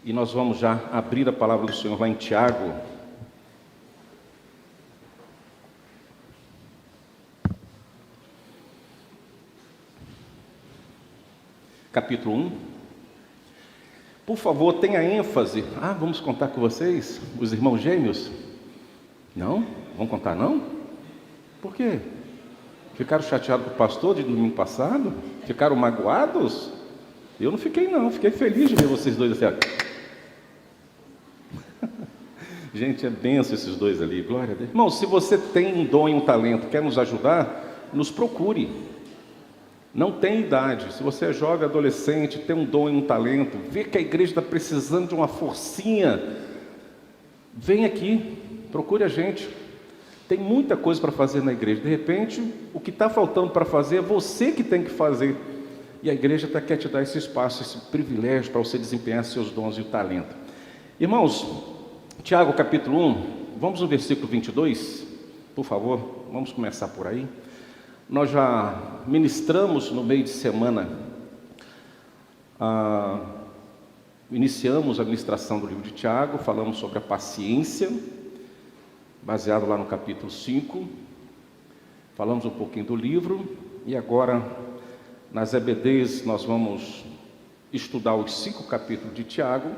E nós vamos já abrir a palavra do Senhor lá em Tiago. Capítulo 1. Por favor, tenha ênfase. Vamos contar com vocês, os irmãos gêmeos? Não? Vamos contar não? Por quê? Ficaram chateados com o pastor de domingo passado? Ficaram magoados? Eu não fiquei não, fiquei feliz de ver vocês dois assim. Gente, é benção esses dois ali, glória a Deus. Irmão, se você tem um dom e um talento, quer nos ajudar, nos procure. Não tem idade. Se você é jovem, adolescente, tem um dom e um talento, vê que a igreja está precisando de uma forcinha, vem aqui, procure a gente. Tem muita coisa para fazer na igreja. De repente, o que está faltando para fazer é você que tem que fazer. E a igreja quer te dar esse espaço, esse privilégio para você desempenhar seus dons e o talento. Irmãos, Tiago capítulo 1, vamos no versículo 22, por favor, vamos começar por aí. Nós já ministramos no meio de semana, iniciamos a ministração do livro de Tiago, falamos sobre a paciência, baseado lá no capítulo 5, falamos um pouquinho do livro, e agora, nas EBDs, nós vamos estudar os 5 capítulos de Tiago,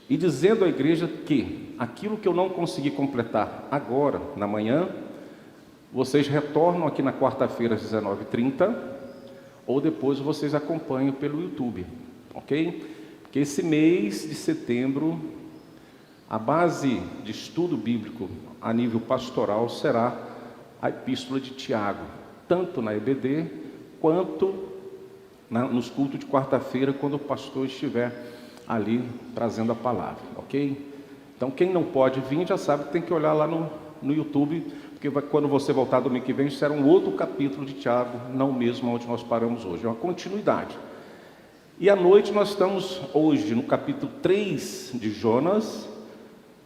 e dizendo à igreja que aquilo que eu não consegui completar agora, na manhã, vocês retornam aqui na quarta-feira às 19h30, ou depois vocês acompanham pelo YouTube, ok? Porque esse mês de setembro, a base de estudo bíblico a nível pastoral será a Epístola de Tiago, tanto na EBD, quanto nos cultos de quarta-feira, quando o pastor estiver ali trazendo a palavra, ok? Então quem não pode vir já sabe que tem que olhar lá no YouTube, porque quando você voltar domingo que vem será um outro capítulo de Tiago, não mesmo onde nós paramos hoje, é uma continuidade. E à noite nós estamos hoje no capítulo 3 de Jonas,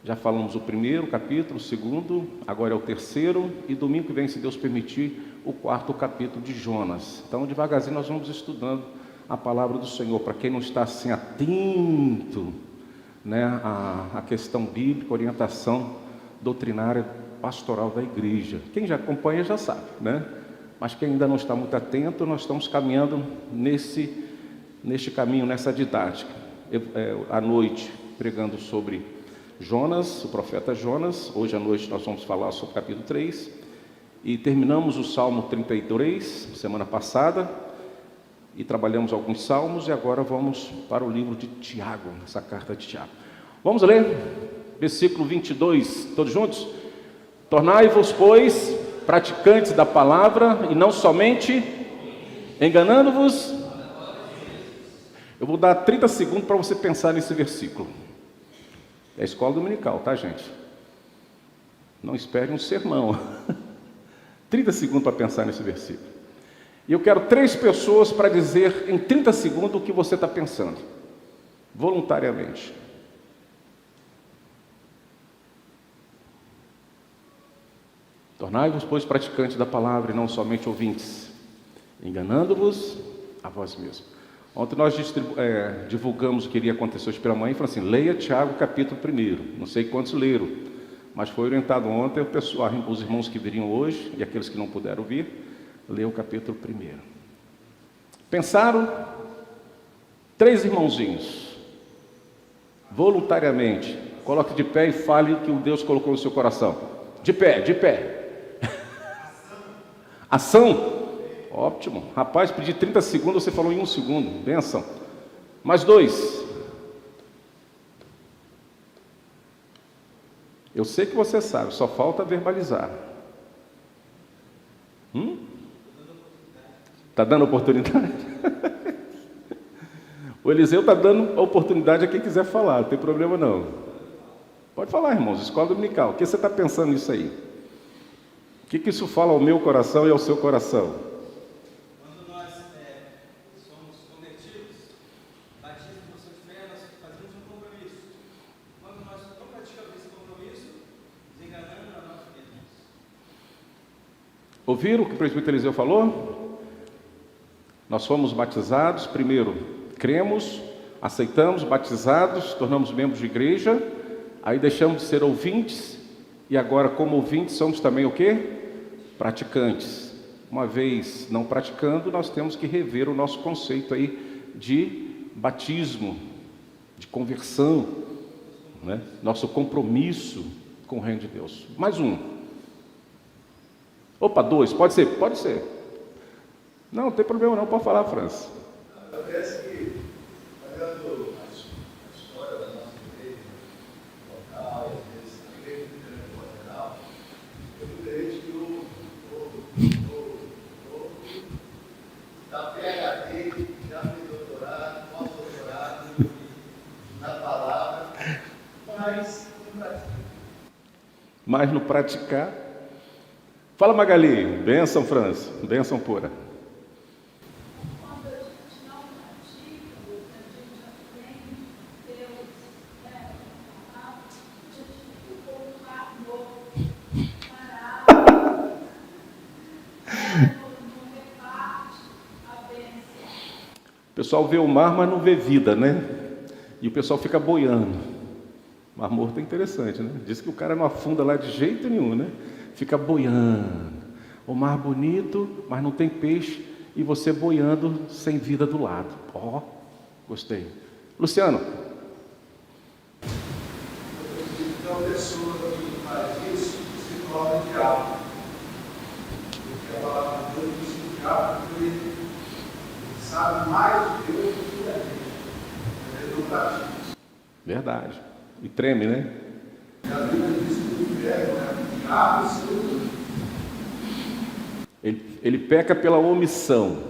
já falamos o primeiro capítulo, o segundo, agora é o terceiro, e domingo que vem, se Deus permitir, o 4º capítulo de Jonas. Então devagarzinho nós vamos estudando a palavra do Senhor, para quem não está assim atento, né, a questão bíblica, orientação doutrinária pastoral da igreja. Quem já acompanha já sabe, né? Mas quem ainda não está muito atento, nós estamos caminhando neste caminho, nessa didática. À noite, pregando sobre Jonas, o profeta Jonas. Hoje à noite nós vamos falar sobre o capítulo 3. E terminamos o Salmo 33, semana passada. E trabalhamos alguns salmos, e agora vamos para o livro de Tiago, essa carta de Tiago. Vamos ler, versículo 22, todos juntos? Tornai-vos, pois, praticantes da palavra, e não somente enganando-vos. Eu vou dar 30 segundos para você pensar nesse versículo. É a escola dominical, tá, gente? Não espere um sermão. 30 segundos para pensar nesse versículo. E eu quero 3 pessoas para dizer em 30 segundos o que você está pensando, voluntariamente. Tornai-vos, pois, praticantes da palavra e não somente ouvintes, enganando-vos a vós mesmos. Ontem nós divulgamos o que iria acontecer hoje pela manhã e falamos assim: leia Tiago capítulo 1. Não sei quantos leram, mas foi orientado ontem o pessoal, os irmãos que viriam hoje e aqueles que não puderam vir, lê o capítulo 1. Pensaram? 3 irmãozinhos, voluntariamente, coloque de pé e fale o que o Deus colocou no seu coração. De pé, de pé. Ação? Ótimo. Rapaz, pedi 30 segundos, você falou em 1 segundo. Benção. Mais 2. Eu sei que você sabe, só falta verbalizar. Está dando oportunidade? O Eliseu está dando oportunidade a quem quiser falar, não tem problema não. Pode falar, irmãos, escola dominical. O que você está pensando nisso aí? O que isso fala ao meu coração e ao seu coração? Quando nós somos convertidos, batismo no seu fé, nós fazemos um compromisso. Quando nós não praticamos esse compromisso, nos enganamos na nossa vida. Ouviram o que o presbítero Eliseu falou? Nós fomos batizados, primeiro cremos, aceitamos, batizados, tornamos membros de igreja, aí deixamos de ser ouvintes, e agora como ouvintes somos também o quê? Praticantes. Uma vez não praticando, nós temos que rever o nosso conceito aí de batismo, de conversão, né? Nosso compromisso com o reino de Deus. Mais um. Opa, dois, pode ser, pode ser. Não tem problema não, pode falar, França. Parece que, olhando a história da nossa igreja local, e às vezes a igreja internacional, eu vejo que o da PhD já fez doutorado, pós-doutorado na palavra, mas não pratica. Mas no praticar. Fala, Magali. Bênção, França. Bênção pura. Quando a gente não pratica, a gente aprende Deus, a gente fica um pouco parado, não reparte a bênção. O pessoal vê o mar, mas não vê vida, né? E o pessoal fica boiando. Mar Morto é interessante, né? Diz que o cara não afunda lá de jeito nenhum, né? Fica boiando. O mar bonito, mas não tem peixe, e você boiando sem vida do lado. Ó, gostei. Luciano. Então, a pessoa que faz isso se torna diabo. Porque a palavra de Deus diz que o diabo ele sabe mais de Deus do que a gente. Ele não pratica. Verdade. E treme, né? E a Bíblia diz que o inferno é o diabo e seu. Ele peca pela omissão.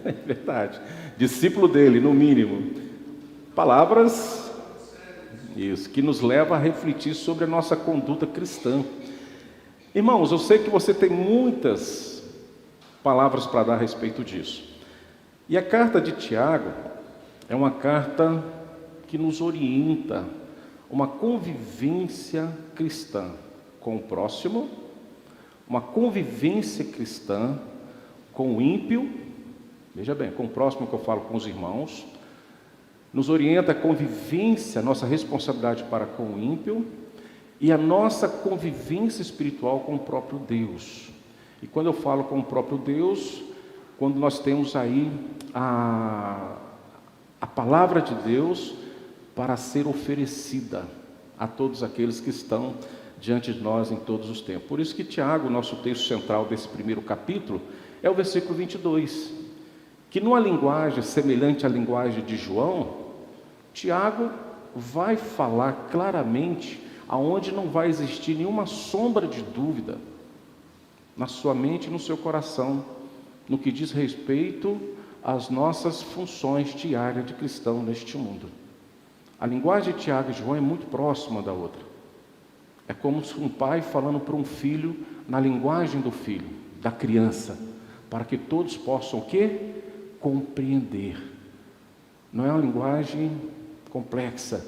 É verdade. Discípulo dele, no mínimo. Palavras, isso, que nos leva a refletir sobre a nossa conduta cristã. Irmãos, eu sei que você tem muitas palavras para dar a respeito disso. E a carta de Tiago é uma carta que nos orienta uma convivência cristã com o próximo, uma convivência cristã com o ímpio, veja bem, com o próximo que eu falo com os irmãos, nos orienta a convivência, a nossa responsabilidade para com o ímpio e a nossa convivência espiritual com o próprio Deus. E quando eu falo com o próprio Deus, quando nós temos aí a palavra de Deus para ser oferecida a todos aqueles que estão diante de nós em todos os tempos. Por isso que Tiago, nosso texto central desse primeiro capítulo, é o versículo 22, que numa linguagem semelhante à linguagem de João, Tiago vai falar claramente aonde não vai existir nenhuma sombra de dúvida na sua mente e no seu coração, no que diz respeito às nossas funções diárias de cristão neste mundo. A linguagem de Tiago e João é muito próxima da outra. É como um pai falando para um filho na linguagem do filho, da criança, para que todos possam o quê? Compreender. Não é uma linguagem complexa,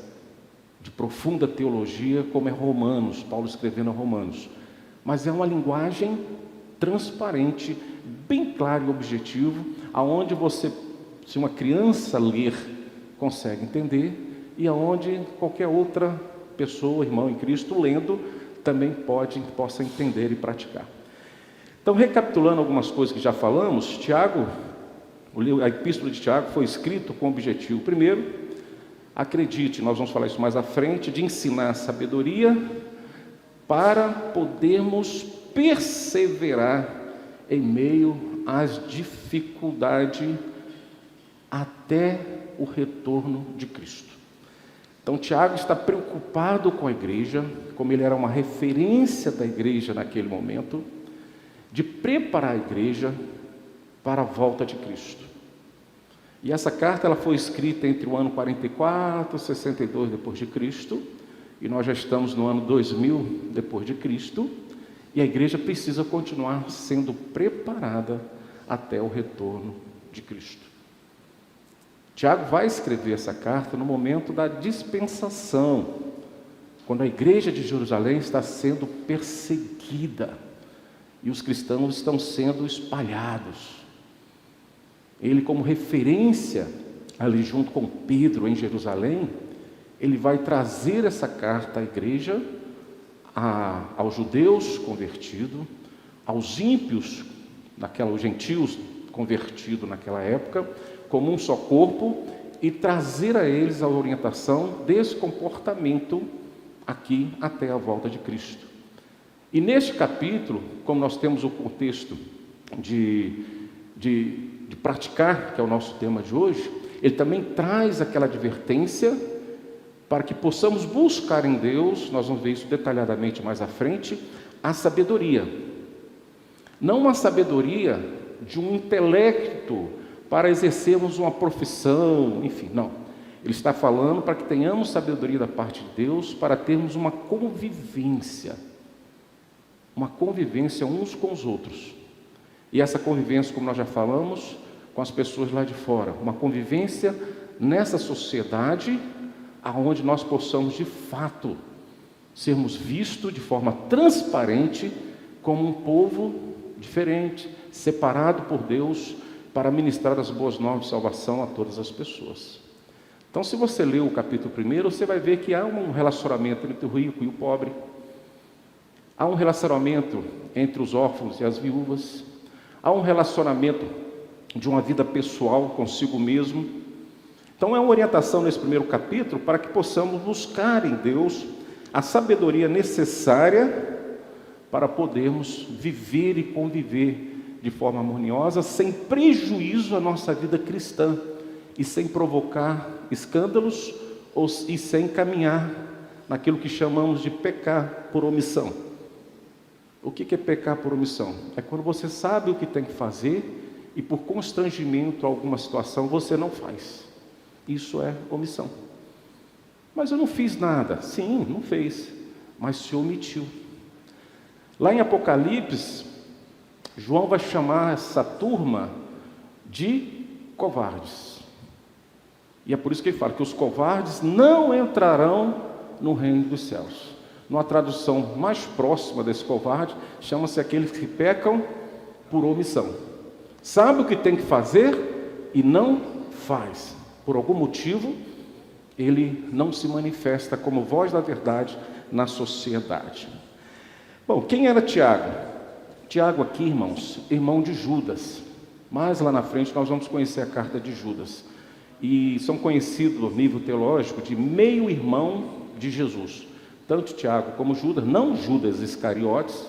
de profunda teologia, como é Romanos, Paulo escrevendo a Romanos, mas é uma linguagem transparente, bem claro e objetivo, aonde você, se uma criança ler, consegue entender, e aonde qualquer outra pessoa, irmão em Cristo, lendo, também possa entender e praticar. Então, recapitulando algumas coisas que já falamos, Tiago, a epístola de Tiago foi escrita com o objetivo, primeiro, acredite, nós vamos falar isso mais à frente, de ensinar a sabedoria para podermos perseverar em meio às dificuldades até o retorno de Cristo. Então, Tiago está preocupado com a igreja, como ele era uma referência da igreja naquele momento, de preparar a igreja para a volta de Cristo. E essa carta ela foi escrita entre o ano 44 e 62 depois de Cristo, e nós já estamos no ano 2000 depois de Cristo, e a igreja precisa continuar sendo preparada até o retorno de Cristo. Tiago vai escrever essa carta no momento da dispensação, quando a igreja de Jerusalém está sendo perseguida e os cristãos estão sendo espalhados. ele como referência, ali junto com Pedro em Jerusalém, ele vai trazer essa carta à igreja, aos judeus convertidos, aos ímpios, os gentios convertidos naquela época, como um só corpo, e trazer a eles a orientação desse comportamento aqui até a volta de Cristo. E neste capítulo, como nós temos o contexto de praticar, que é o nosso tema de hoje, ele também traz aquela advertência para que possamos buscar em Deus, nós vamos ver isso detalhadamente mais à frente, a sabedoria. Não uma sabedoria de um intelecto para exercermos uma profissão, enfim, não. Ele está falando para que tenhamos sabedoria da parte de Deus, para termos uma convivência uns com os outros. E essa convivência, como nós já falamos, com as pessoas lá de fora, uma convivência nessa sociedade, aonde nós possamos de fato sermos vistos de forma transparente como um povo diferente, separado por Deus para ministrar as boas novas de salvação a todas as pessoas. Então, se você ler o capítulo 1, você vai ver que há um relacionamento entre o rico e o pobre, há um relacionamento entre os órfãos e as viúvas, há um relacionamento de uma vida pessoal consigo mesmo. Então é uma orientação nesse primeiro capítulo para que possamos buscar em Deus a sabedoria necessária para podermos viver e conviver de forma harmoniosa, sem prejuízo à nossa vida cristã e sem provocar escândalos e sem caminhar naquilo que chamamos de pecar por omissão. O que é pecar por omissão? É quando você sabe o que tem que fazer e por constrangimento a alguma situação você não faz. Isso é omissão. Mas eu não fiz nada. Sim, não fez, mas se omitiu. Lá em Apocalipse, João vai chamar essa turma de covardes. E é por isso que ele fala que os covardes não entrarão no reino dos céus. Numa tradução mais próxima desse covarde, chama-se aqueles que pecam por omissão. Sabe o que tem que fazer e não faz. Por algum motivo, ele não se manifesta como voz da verdade na sociedade. Bom, quem era Tiago? Tiago aqui, irmãos, irmão de Judas. Mais lá na frente nós vamos conhecer a carta de Judas. E são conhecidos no nível teológico de meio-irmão de Jesus. Tanto Tiago como Judas, não Judas Iscariotes,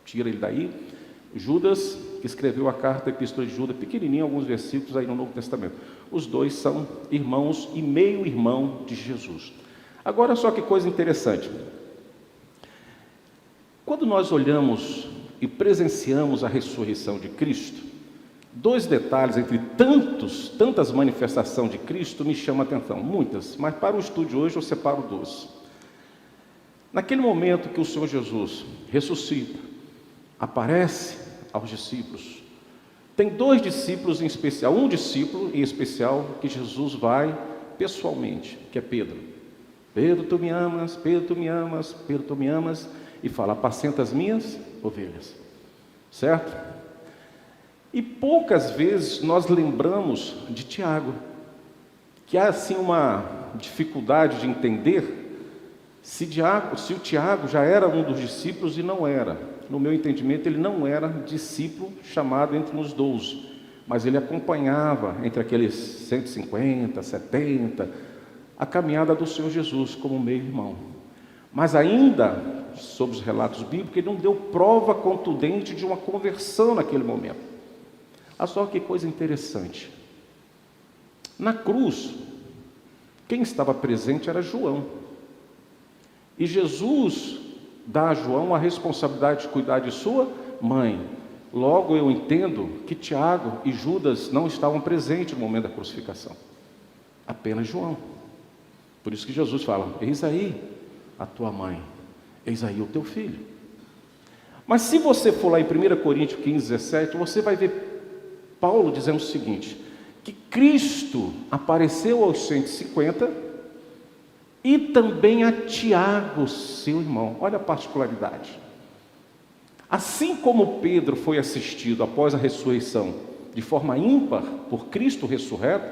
tira ele daí, Judas escreveu a carta, a epístola de Judas, pequenininho, alguns versículos aí no Novo Testamento. Os dois são irmãos e meio-irmão de Jesus. Agora só que coisa interessante. Quando nós olhamos e presenciamos a ressurreição de Cristo, dois detalhes entre tantas manifestações de Cristo me chamam a atenção, muitas, mas para o estudo de hoje eu separo 12. Naquele momento que o Senhor Jesus ressuscita, aparece aos discípulos, tem dois discípulos em especial, um discípulo em especial que Jesus vai pessoalmente, que é Pedro. Pedro, tu me amas, Pedro, tu me amas, Pedro, tu me amas, e fala, apacenta as minhas ovelhas, certo? E poucas vezes nós lembramos de Tiago, que há assim uma dificuldade de entender se o Tiago já era um dos discípulos e não era. No meu entendimento, ele não era discípulo chamado entre os 12, mas ele acompanhava entre aqueles 150, 70, a caminhada do Senhor Jesus como meio-irmão. Mas ainda, sob os relatos bíblicos, ele não deu prova contundente de uma conversão naquele momento. Olha só que coisa interessante. Na cruz, quem estava presente era João. E Jesus dá a João a responsabilidade de cuidar de sua mãe. Logo eu entendo que Tiago e Judas não estavam presentes no momento da crucificação. Apenas João. Por isso que Jesus fala, eis aí a tua mãe, eis aí o teu filho. Mas se você for lá em 1 Coríntios 15, 17, você vai ver Paulo dizendo o seguinte, que Cristo apareceu aos 150 e também a Tiago, seu irmão. Olha a particularidade. Assim como Pedro foi assistido após a ressurreição de forma ímpar por Cristo ressurreto,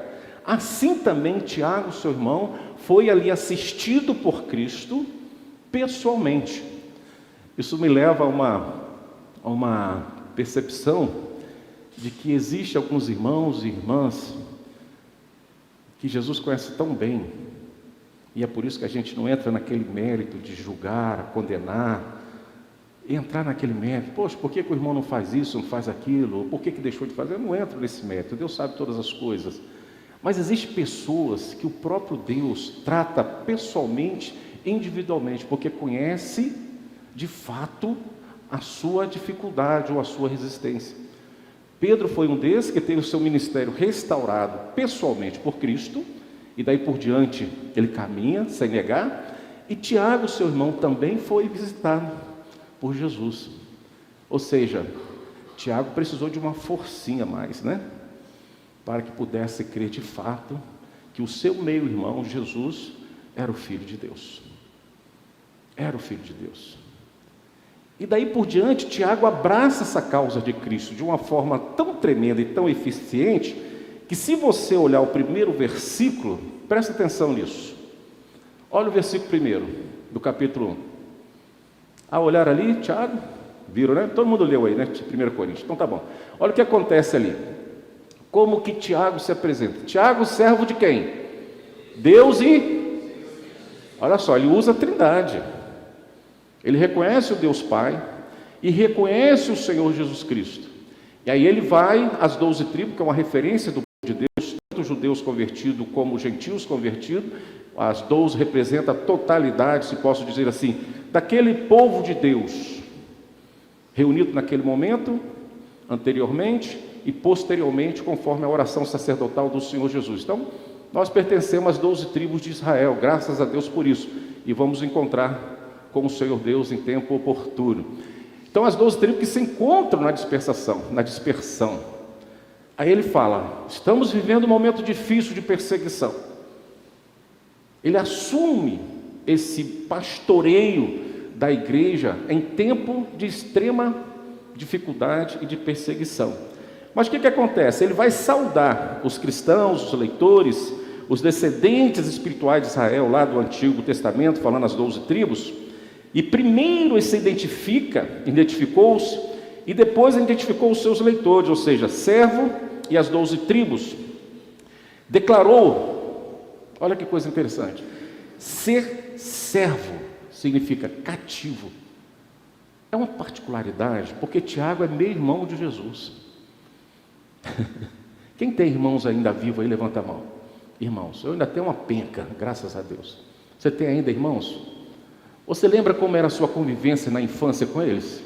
assim também Tiago, seu irmão, foi ali assistido por Cristo pessoalmente. Isso me leva a uma percepção de que existe alguns irmãos e irmãs que Jesus conhece tão bem, e é por isso que a gente não entra naquele mérito de julgar, condenar, entrar naquele mérito. Poxa, por que o irmão não faz isso, não faz aquilo? Por que deixou de fazer? Eu não entro nesse mérito, Deus sabe todas as coisas. Mas existem pessoas que o próprio Deus trata pessoalmente, individualmente, porque conhece de fato a sua dificuldade ou a sua resistência. Pedro foi um desses que teve o seu ministério restaurado pessoalmente por Cristo, e daí por diante ele caminha sem negar. E Tiago, seu irmão, também foi visitado por Jesus. Ou seja, Tiago precisou de uma forcinha a mais, né? Para que pudesse crer de fato que o seu meio-irmão, Jesus, era o Filho de Deus. Era o Filho de Deus. E daí por diante, Tiago abraça essa causa de Cristo de uma forma tão tremenda e tão eficiente, que se você olhar o primeiro versículo, presta atenção nisso. Olha o versículo primeiro, do capítulo 1. A olhar ali, Tiago, viram, né? Todo mundo leu aí, né? 1 Coríntios. Então tá bom. Olha o que acontece ali. Como que Tiago se apresenta? Tiago, servo de quem? Deus e... Olha só, ele usa a Trindade. Ele reconhece o Deus Pai e reconhece o Senhor Jesus Cristo. E aí ele vai às 12 tribos, que é uma referência do povo de Deus, tanto judeus convertidos como gentios convertidos. As 12 representam a totalidade, se posso dizer assim, daquele povo de Deus, reunido naquele momento, anteriormente e posteriormente, conforme a oração sacerdotal do Senhor Jesus. Então, nós pertencemos às 12 tribos de Israel, graças a Deus por isso, e vamos encontrar com o Senhor Deus em tempo oportuno. Então, as 12 tribos que se encontram na dispersão. Aí ele fala, estamos vivendo um momento difícil de perseguição. Ele assume esse pastoreio da igreja em tempo de extrema dificuldade e de perseguição. Mas o que acontece? Ele vai saudar os cristãos, os leitores, os descendentes espirituais de Israel, lá do Antigo Testamento, falando as 12 tribos, e primeiro ele se identificou-se, e depois identificou os seus leitores, ou seja, servo e as 12 tribos. Declarou, olha que coisa interessante, ser servo significa cativo. É uma particularidade, porque Tiago é meio irmão de Jesus. Quem tem irmãos ainda vivos aí, levanta a mão. Irmãos, eu ainda tenho uma penca, graças a Deus. Você tem ainda irmãos? Você lembra como era a sua convivência na infância com eles?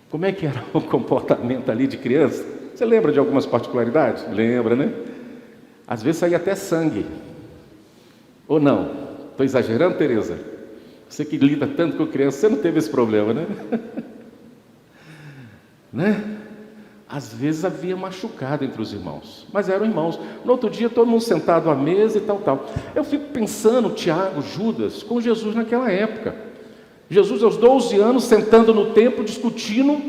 Como é que era o comportamento ali de criança? Você lembra de algumas particularidades? Lembra, né? Às vezes saía até sangue. Ou não? Estou exagerando, Tereza? Você que lida tanto com criança, você não teve esse problema, né? Né? Às vezes havia machucado entre os irmãos, mas eram irmãos. No outro dia, todo mundo sentado à mesa e tal. Eu fico pensando, Tiago, Judas, com Jesus naquela época. Jesus, aos 12 anos, sentando no templo, discutindo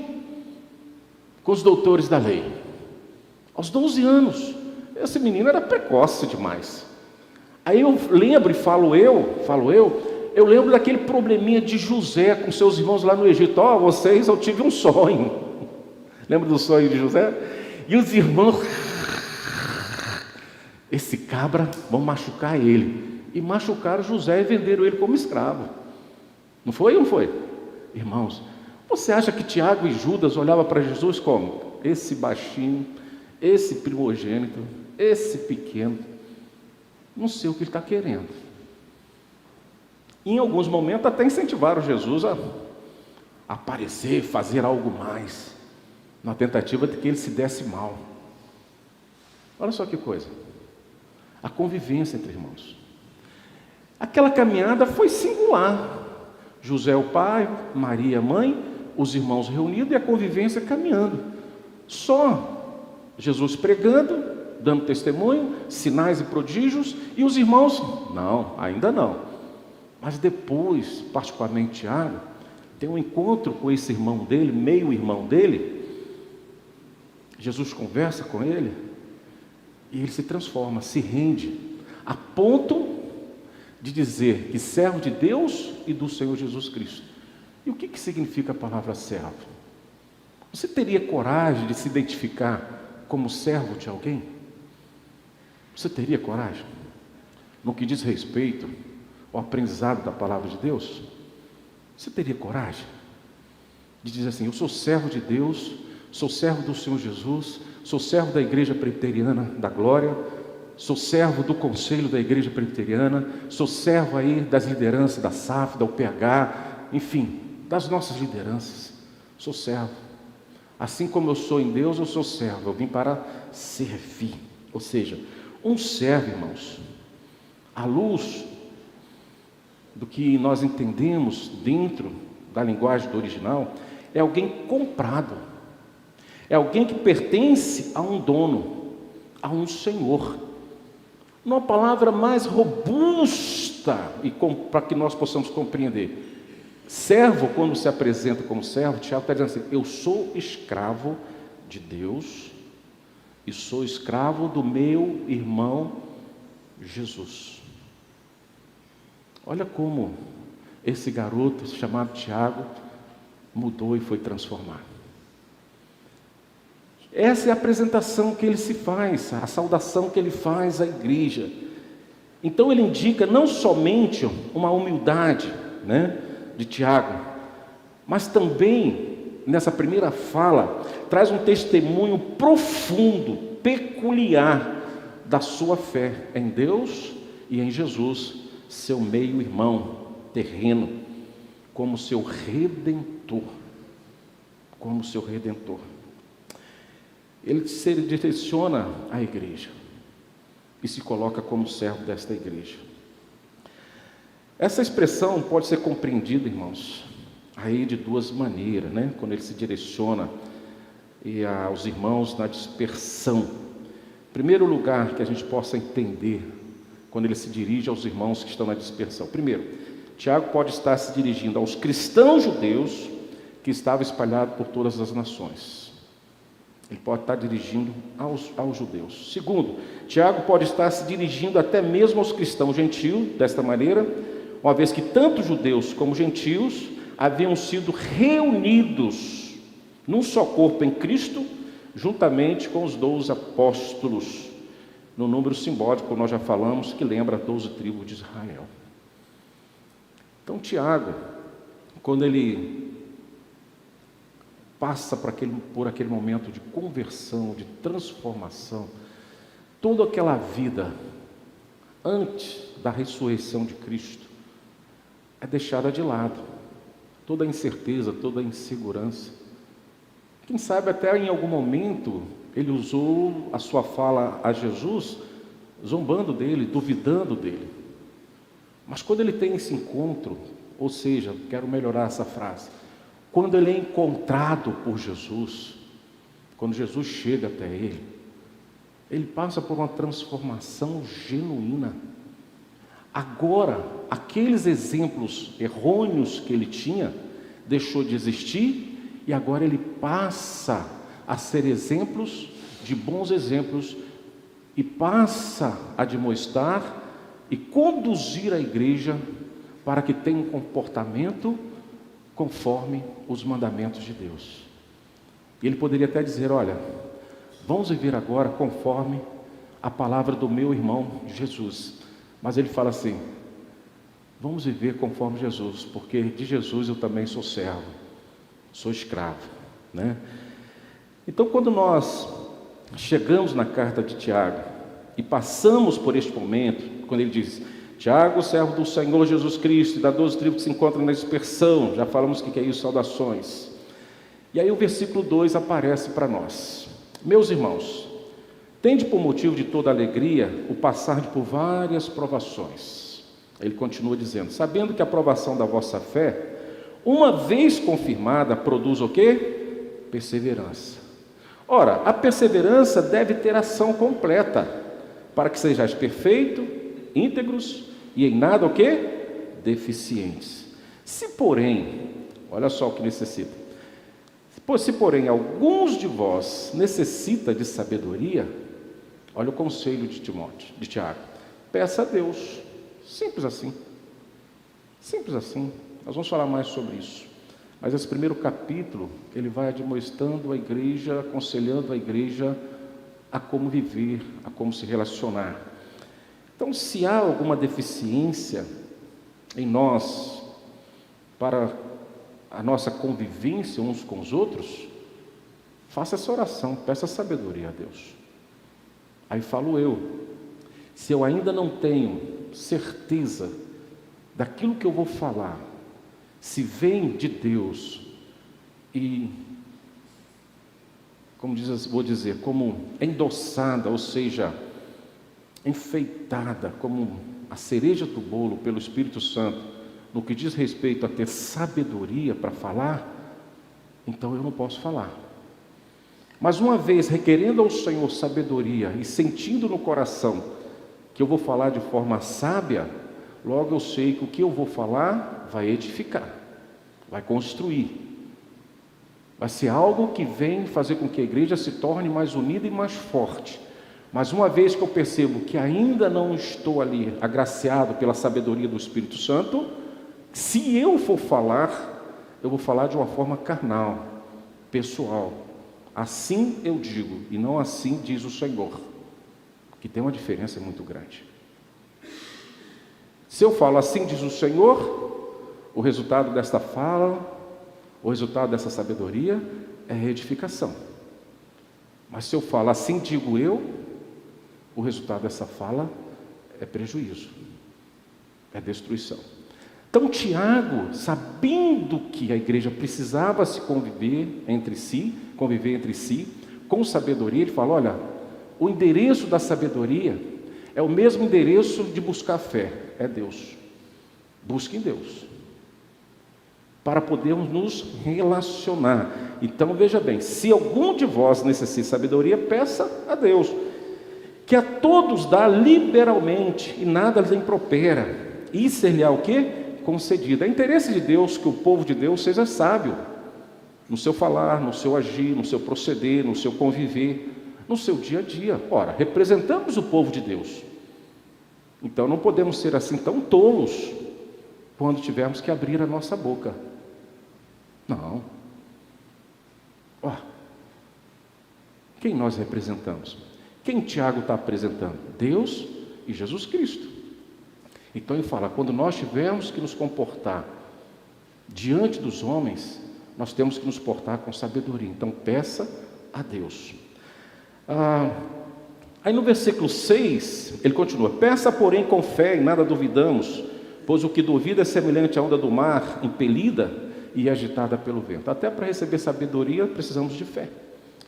com os doutores da lei. Aos 12 anos. Esse menino era precoce demais. Aí eu lembro, e falo eu lembro daquele probleminha de José com seus irmãos lá no Egito. Vocês, eu tive um sonho. Lembra do sonho de José? E os irmãos, esse cabra, vão machucar ele. E machucaram José e venderam ele como escravo. Não foi ou não foi? Irmãos, você acha que Tiago e Judas olhavam para Jesus como? Esse baixinho, esse primogênito, esse pequeno, não sei o que ele está querendo. Em alguns momentos até incentivaram Jesus a aparecer, fazer algo mais, na tentativa de que ele se desse mal. Olha só que coisa, a convivência entre irmãos. Aquela caminhada foi singular. José o pai, Maria a mãe, os irmãos reunidos e a convivência caminhando. Só Jesus pregando, dando testemunho, sinais e prodígios, e os irmãos, não, ainda não. Mas depois, particularmente Tiago, tem um encontro com esse irmão dele, meio irmão dele, Jesus conversa com ele e ele se transforma, se rende, a ponto de dizer que servo de Deus e do Senhor Jesus Cristo. E o que significa a palavra servo? Você teria coragem de se identificar como servo de alguém? Você teria coragem? No que diz respeito ao aprendizado da palavra de Deus? Você teria coragem de dizer assim: eu sou servo de Deus, sou servo do Senhor Jesus, sou servo da Igreja Presbiteriana da Glória, sou servo do Conselho da Igreja Presbiteriana, sou servo aí das lideranças da SAF, da UPH, enfim, das nossas lideranças, sou servo. Assim como eu sou em Deus, eu sou servo, eu vim para servir. Ou seja, um servo, irmãos, à luz do que nós entendemos dentro da linguagem do original, é alguém comprado, é alguém que pertence a um dono, a um senhor. Uma palavra mais robusta e para que nós possamos compreender. Servo, quando se apresenta como servo, Tiago está dizendo assim: eu sou escravo de Deus e sou escravo do meu irmão Jesus. Olha como esse garoto chamado Tiago mudou e foi transformado. Essa é a apresentação que ele se faz, a saudação que ele faz à igreja. Então ele indica não somente uma humildade, de Tiago, mas também, nessa primeira fala, traz um testemunho profundo, peculiar da sua fé em Deus e em Jesus, seu meio-irmão terreno, como seu redentor. Como seu redentor. Ele se direciona à igreja e se coloca como servo desta igreja. Essa expressão pode ser compreendida, irmãos, aí de duas maneiras, quando ele se direciona aos irmãos na dispersão. Primeiro lugar que a gente possa entender quando ele se dirige aos irmãos que estão na dispersão. Primeiro, Tiago pode estar se dirigindo aos cristãos judeus que estavam espalhados por todas as nações. Ele pode estar dirigindo aos judeus. Segundo, Tiago pode estar se dirigindo até mesmo aos cristãos gentios, desta maneira, uma vez que tanto judeus como gentios haviam sido reunidos num só corpo em Cristo, juntamente com os 12 apóstolos, no número simbólico, como nós já falamos, que lembra 12 tribos de Israel. Então Tiago, quando ele passa por aquele momento de conversão, de transformação, toda aquela vida antes da ressurreição de Cristo é deixada de lado. Toda a incerteza, toda a insegurança. Quem sabe até em algum momento ele usou a sua fala a Jesus, zombando dele, duvidando dele. Mas quando ele tem esse encontro, ou seja, quero melhorar essa frase, quando ele é encontrado por Jesus, quando Jesus chega até ele, ele passa por uma transformação genuína. Agora, aqueles exemplos errôneos que ele tinha, deixou de existir, e agora ele passa a ser exemplos de bons exemplos, e passa a demonstrar e conduzir a igreja para que tenha um comportamento conforme os mandamentos de Deus. E ele poderia até dizer: olha, vamos viver agora conforme a palavra do meu irmão Jesus. Mas ele fala assim: vamos viver conforme Jesus, porque de Jesus eu também sou servo, sou escravo, Então, quando nós chegamos na carta de Tiago e passamos por este momento, quando ele diz: Tiago, servo do Senhor Jesus Cristo e das 12 tribos que se encontram na dispersão, já falamos o que é isso, saudações. E aí o versículo 2 aparece para nós: meus irmãos, tende por motivo de toda alegria o passar por várias provações. Ele continua dizendo: sabendo que a provação da vossa fé, uma vez confirmada, produz o quê? Perseverança. Ora, a perseverança deve ter ação completa, para que sejais perfeitos, íntegros e em nada o quê? Deficientes. Se porém, olha só o que necessita, Pois se, porém, alguns de vós necessita de sabedoria, olha o conselho de Tiago, peça a Deus. Simples assim. Simples assim. Nós vamos falar mais sobre isso. Mas esse primeiro capítulo, ele vai admoestando a igreja, aconselhando a igreja a como viver, a como se relacionar. Então, se há alguma deficiência em nós para a nossa convivência uns com os outros, faça essa oração, peça sabedoria a Deus. Aí falo eu, se eu ainda não tenho certeza daquilo que eu vou falar, se vem de Deus e, como endossada, ou seja, enfeitada como a cereja do bolo pelo Espírito Santo, no que diz respeito a ter sabedoria para falar, então eu não posso falar. Mas uma vez requerendo ao Senhor sabedoria e sentindo no coração que eu vou falar de forma sábia, logo eu sei que o que eu vou falar vai edificar, vai construir, vai ser algo que vem fazer com que a igreja se torne mais unida e mais forte. Mas uma vez que eu percebo que ainda não estou ali agraciado pela sabedoria do Espírito Santo, se eu for falar, eu vou falar de uma forma carnal, pessoal. Assim eu digo, e não assim diz o Senhor, que tem uma diferença muito grande. Se eu falo assim diz o Senhor, o resultado desta fala, o resultado dessa sabedoria é edificação. Mas se eu falo assim digo eu, o resultado dessa fala é prejuízo, é destruição. Então Tiago, sabendo que a igreja precisava se conviver entre si, com sabedoria, ele fala, olha, o endereço da sabedoria é o mesmo endereço de buscar fé, é Deus. Busque em Deus, para podermos nos relacionar. Então veja bem, se algum de vós necessita de sabedoria, peça a Deus, que a todos dá liberalmente, e nada lhes impropera, e ser-lhe-á o quê? Concedido. É interesse de Deus que o povo de Deus seja sábio, no seu falar, no seu agir, no seu proceder, no seu conviver, no seu dia a dia. Ora, representamos o povo de Deus, então não podemos ser assim tão tolos, quando tivermos que abrir a nossa boca. Não. Quem nós representamos? Quem Tiago está apresentando? Deus e Jesus Cristo. Então ele fala, quando nós tivermos que nos comportar diante dos homens, nós temos que nos portar com sabedoria. Então peça a Deus. Aí no versículo 6, ele continua, peça porém com fé e nada duvidamos, pois o que duvida é semelhante à onda do mar, impelida e agitada pelo vento. Até para receber sabedoria precisamos de fé,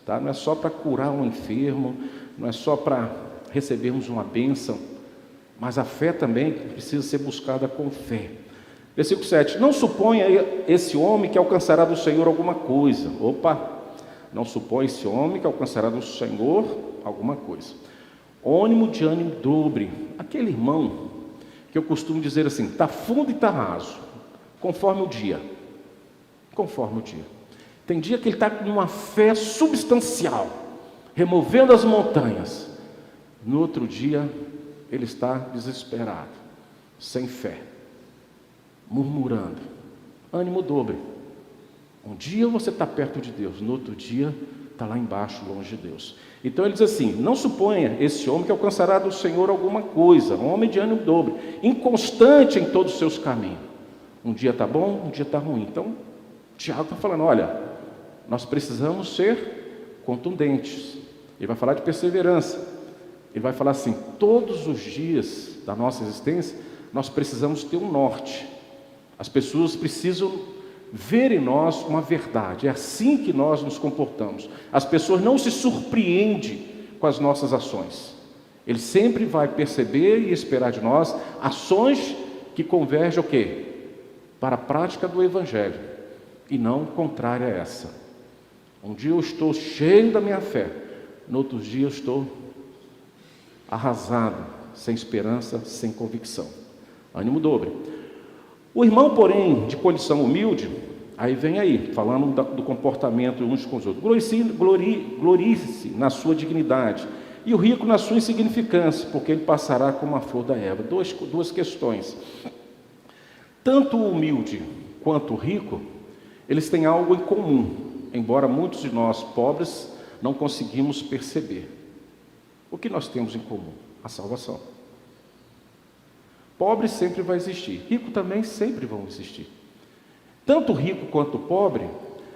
tá? Não é só para curar um enfermo, não é só para recebermos uma bênção, mas a fé também precisa ser buscada com fé. Versículo 7, não suponha esse homem que alcançará do Senhor alguma coisa. Não suponha esse homem que alcançará do Senhor alguma coisa. Ânimo de ânimo dobre. Aquele irmão que eu costumo dizer assim, está fundo e está raso, conforme o dia. Tem dia que ele está com uma fé substancial, removendo as montanhas. No outro dia, ele está desesperado, sem fé, murmurando. Ânimo dobre. Um dia você está perto de Deus, no outro dia está lá embaixo, longe de Deus. Então ele diz assim, não suponha esse homem que alcançará do Senhor alguma coisa, um homem de ânimo dobre, inconstante em todos os seus caminhos. Um dia está bom, um dia está ruim. Então, Tiago está falando, olha, nós precisamos ser contundentes. Ele vai falar de perseverança. Ele vai falar assim, todos os dias da nossa existência, nós precisamos ter um norte. As pessoas precisam ver em nós uma verdade. É assim que nós nos comportamos. As pessoas não se surpreendem com as nossas ações. Ele sempre vai perceber e esperar de nós ações que convergem o quê? Para a prática do Evangelho, e não contrária a essa. Um dia eu estou cheio da minha fé, no outro dia eu estou arrasado, sem esperança, sem convicção. Ânimo dobre. O irmão, porém, de condição humilde, Aí vem aí, falando do comportamento uns com os outros. Glorie-se na sua dignidade, e o rico na sua insignificância, porque ele passará como a flor da erva. Duas questões. Tanto o humilde quanto o rico, eles têm algo em comum, embora muitos de nós, pobres, não conseguimos perceber. O que nós temos em comum? A salvação. Pobre sempre vai existir, rico também sempre vão existir. Tanto o rico quanto o pobre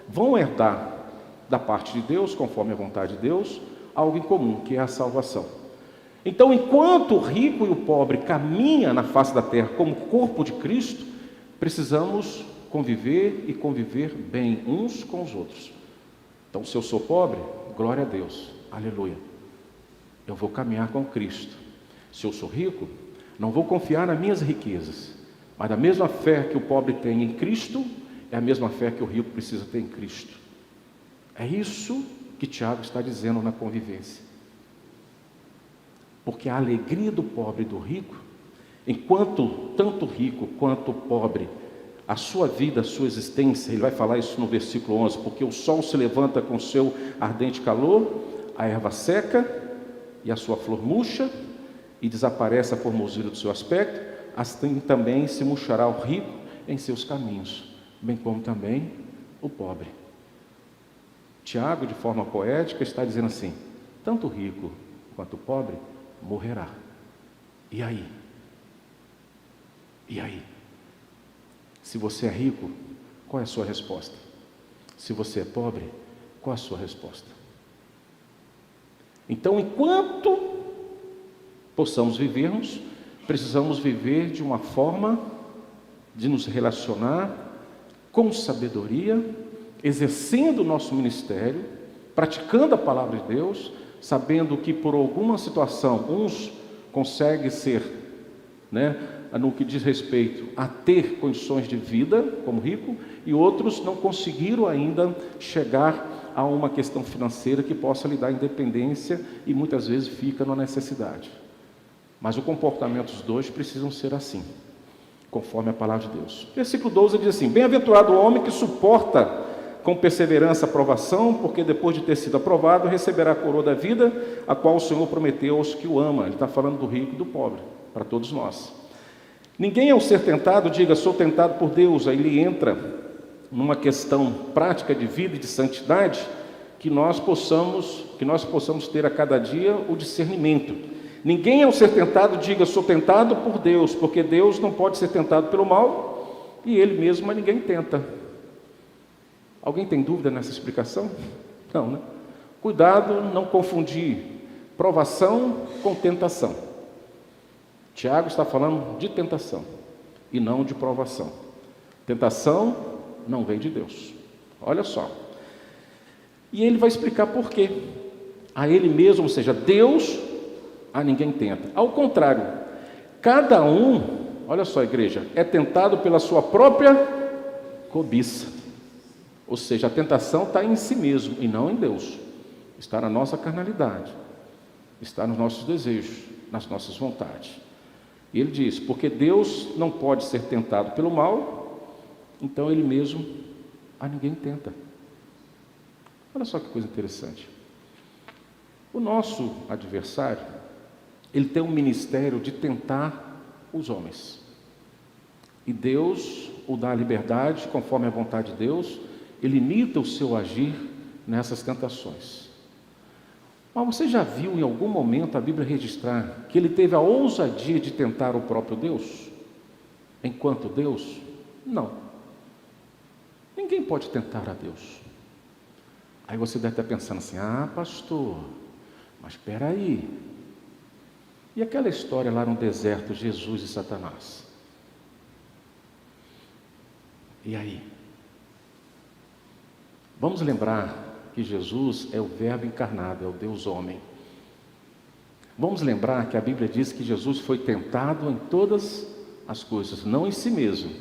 vão herdar da parte de Deus, conforme a vontade de Deus, algo em comum, que é a salvação. Então, enquanto o rico e o pobre caminham na face da terra como corpo de Cristo, precisamos conviver e conviver bem uns com os outros. Então, se eu sou pobre, glória a Deus, aleluia. Eu vou caminhar com Cristo. Se eu sou rico, não vou confiar nas minhas riquezas, mas a mesma fé que o pobre tem em Cristo, é a mesma fé que o rico precisa ter em Cristo. É isso que Tiago está dizendo na convivência. Porque a alegria do pobre e do rico, enquanto tanto o rico quanto o pobre, a sua vida, a sua existência, ele vai falar isso no versículo 11, porque o sol se levanta com seu ardente calor, a erva seca e a sua flor murcha, e desaparece a formosura do seu aspecto, assim também se murchará o rico em seus caminhos, bem como também o pobre. Tiago, de forma poética, está dizendo assim: tanto o rico quanto o pobre morrerá. E aí? E aí? Se você é rico, qual é a sua resposta? Se você é pobre, qual é a sua resposta? Então, enquanto possamos vivermos, precisamos viver de uma forma de nos relacionar com sabedoria, exercendo o nosso ministério, praticando a palavra de Deus, sabendo que por alguma situação, uns conseguem ser, no que diz respeito a ter condições de vida, como rico, e outros não conseguiram ainda chegar a uma questão financeira que possa lhe dar independência e muitas vezes fica na necessidade. Mas o comportamento dos dois precisam ser assim, conforme a palavra de Deus. Versículo 12 diz assim: bem-aventurado o homem que suporta com perseverança a provação, porque depois de ter sido aprovado, receberá a coroa da vida, a qual o Senhor prometeu aos que o amam. Ele está falando do rico e do pobre, para todos nós. Ninguém ao ser tentado diga, sou tentado por Deus. Aí ele entra numa questão prática de vida e de santidade, que nós possamos ter a cada dia o discernimento. Ninguém ao ser tentado diga, sou tentado por Deus, porque Deus não pode ser tentado pelo mal, e Ele mesmo a ninguém tenta. Alguém tem dúvida nessa explicação? Não, né? Cuidado não confundir provação com tentação. Tiago está falando de tentação e não de provação. Tentação não vem de Deus. Olha só. E ele vai explicar por quê. A ele mesmo, ou seja, Deus a ninguém tenta. Ao contrário, cada um, olha só, igreja, é tentado pela sua própria cobiça. Ou seja, a tentação está em si mesmo e não em Deus. Está na nossa carnalidade, está nos nossos desejos, nas nossas vontades. E ele diz, porque Deus não pode ser tentado pelo mal, então Ele mesmo a ninguém tenta. Olha só que coisa interessante. O nosso adversário, ele tem um ministério de tentar os homens. E Deus o dá a liberdade, conforme a vontade de Deus, ele limita o seu agir nessas tentações. Mas você já viu em algum momento a Bíblia registrar que ele teve a ousadia de tentar o próprio Deus? Enquanto Deus? Não. Ninguém pode tentar a Deus. Aí você deve estar pensando assim, pastor, mas espera aí. E aquela história lá no deserto, Jesus e Satanás? E aí? Vamos lembrar que Jesus é o Verbo encarnado, é o Deus homem. Vamos lembrar que a Bíblia diz que Jesus foi tentado em todas as coisas, não em si mesmo,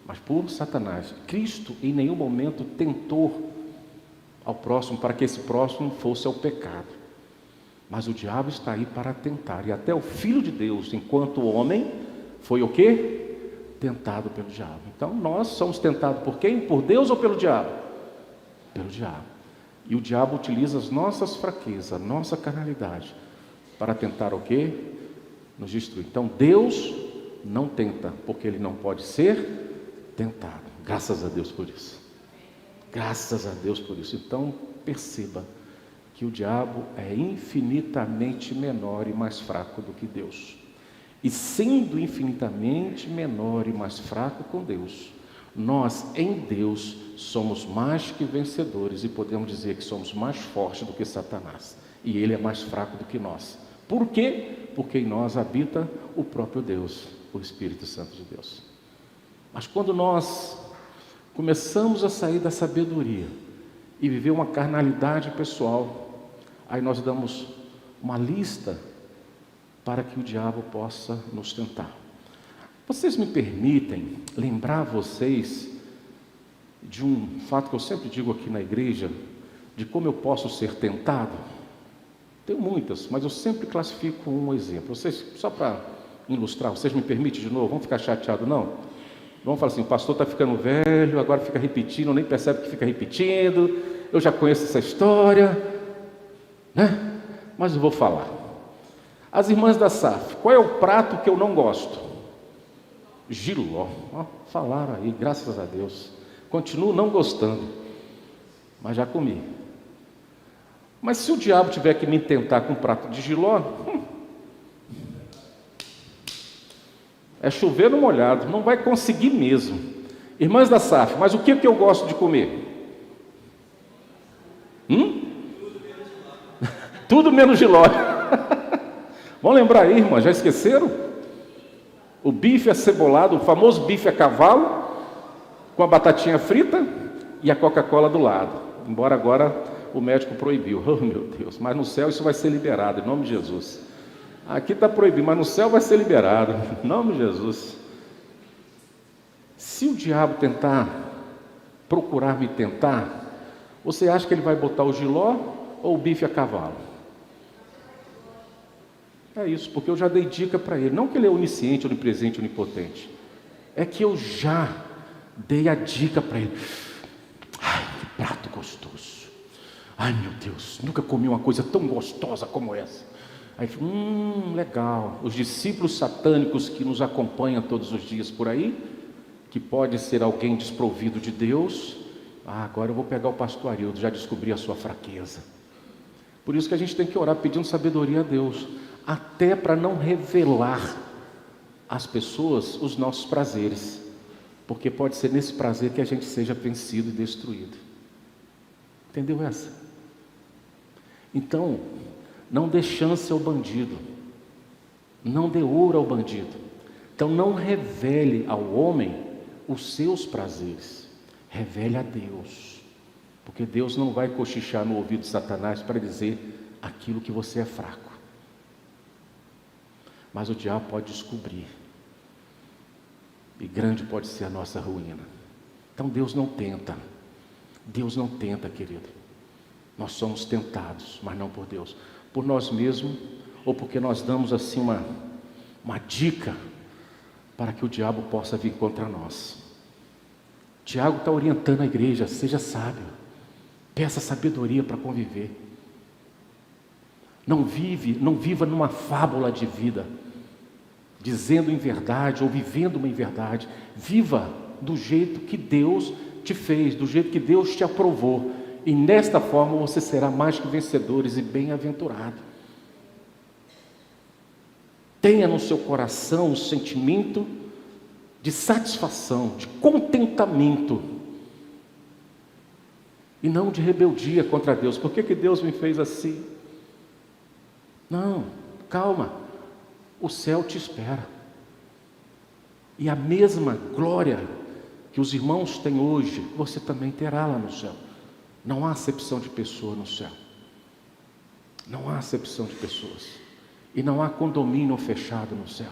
mas por Satanás. Cristo em nenhum momento tentou ao próximo para que esse próximo fosse ao pecado. Mas o diabo está aí para tentar. E até o Filho de Deus, enquanto homem, foi o quê? tentado pelo diabo. Então nós somos tentados por quem? Por Deus ou pelo diabo? Pelo diabo. E o diabo utiliza as nossas fraquezas, a nossa carnalidade, para tentar o quê? Nos destruir. Então Deus não tenta, porque Ele não pode ser tentado. Graças a Deus por isso. Graças a Deus por isso. Então perceba que o diabo é infinitamente menor e mais fraco do que Deus. E sendo infinitamente menor e mais fraco com Deus, nós em Deus somos mais que vencedores e podemos dizer que somos mais fortes do que Satanás. E ele é mais fraco do que nós. Por quê? Porque em nós habita o próprio Deus, o Espírito Santo de Deus. Mas quando nós começamos a sair da sabedoria e viver uma carnalidade pessoal, aí nós damos uma lista para que o diabo possa nos tentar. Vocês me permitem lembrar vocês de um fato que eu sempre digo aqui na igreja, de como eu posso ser tentado? Tenho muitas, mas eu sempre classifico um exemplo. Vocês, só para ilustrar, vocês me permitem de novo? Vamos ficar chateados, não? Vamos falar assim, o pastor está ficando velho, agora fica repetindo, nem percebe que fica repetindo, eu já conheço essa história, né? Mas eu vou falar. As irmãs da SAF, qual é o prato que eu não gosto? Jiló. Falaram aí, graças a Deus. Continuo não gostando, mas já comi. Mas se o diabo tiver que me tentar com um prato de jiló, é chover no molhado, não vai conseguir mesmo. Irmãs da SAF, mas o que eu gosto de comer? Tudo menos jiló. Vamos lembrar aí, irmã, já esqueceram? O bife acebolado, o famoso bife a cavalo, com a batatinha frita e a Coca-Cola do lado. Embora agora o médico proibiu. Oh, meu Deus, mas no céu isso vai ser liberado, em nome de Jesus. Aqui está proibido, mas no céu vai ser liberado, em nome de Jesus. Se o diabo procurar me tentar, você acha que ele vai botar o jiló ou o bife a cavalo? É isso, porque eu já dei dica para ele. Não que ele é onisciente, onipresente, onipotente. É que eu já dei a dica para ele. Ai, que prato gostoso. Ai, meu Deus, nunca comi uma coisa tão gostosa como essa. Aí, legal. Os discípulos satânicos que nos acompanham todos os dias por aí, que pode ser alguém desprovido de Deus. Agora eu vou pegar o pastor Arildo, já descobri a sua fraqueza. Por isso que a gente tem que orar pedindo sabedoria a Deus, até para não revelar às pessoas os nossos prazeres, porque pode ser nesse prazer que a gente seja vencido e destruído. Entendeu essa? Então, não dê chance ao bandido, não dê ouro ao bandido. Então não revele ao homem os seus prazeres, revele a Deus, porque Deus não vai cochichar no ouvido de Satanás para dizer aquilo que você é fraco. Mas o diabo pode descobrir, e grande pode ser a nossa ruína. Então Deus não tenta, querido. Nós somos tentados, mas não por Deus, por nós mesmos, ou porque nós damos assim uma dica para que o diabo possa vir contra nós. Tiago está orientando a igreja, seja sábio, peça sabedoria para conviver. Não viva numa fábula de vida, dizendo em verdade ou vivendo uma inverdade. Viva do jeito que Deus te fez, do jeito que Deus te aprovou. E nesta forma você será mais que vencedores e bem-aventurado. Tenha no seu coração um sentimento de satisfação, de contentamento, e não de rebeldia contra Deus. Por que Deus me fez assim? Não, calma, o céu te espera, e a mesma glória que os irmãos têm hoje, você também terá lá no céu. Não há acepção de pessoa no céu, não há acepção de pessoas, e não há condomínio fechado no céu,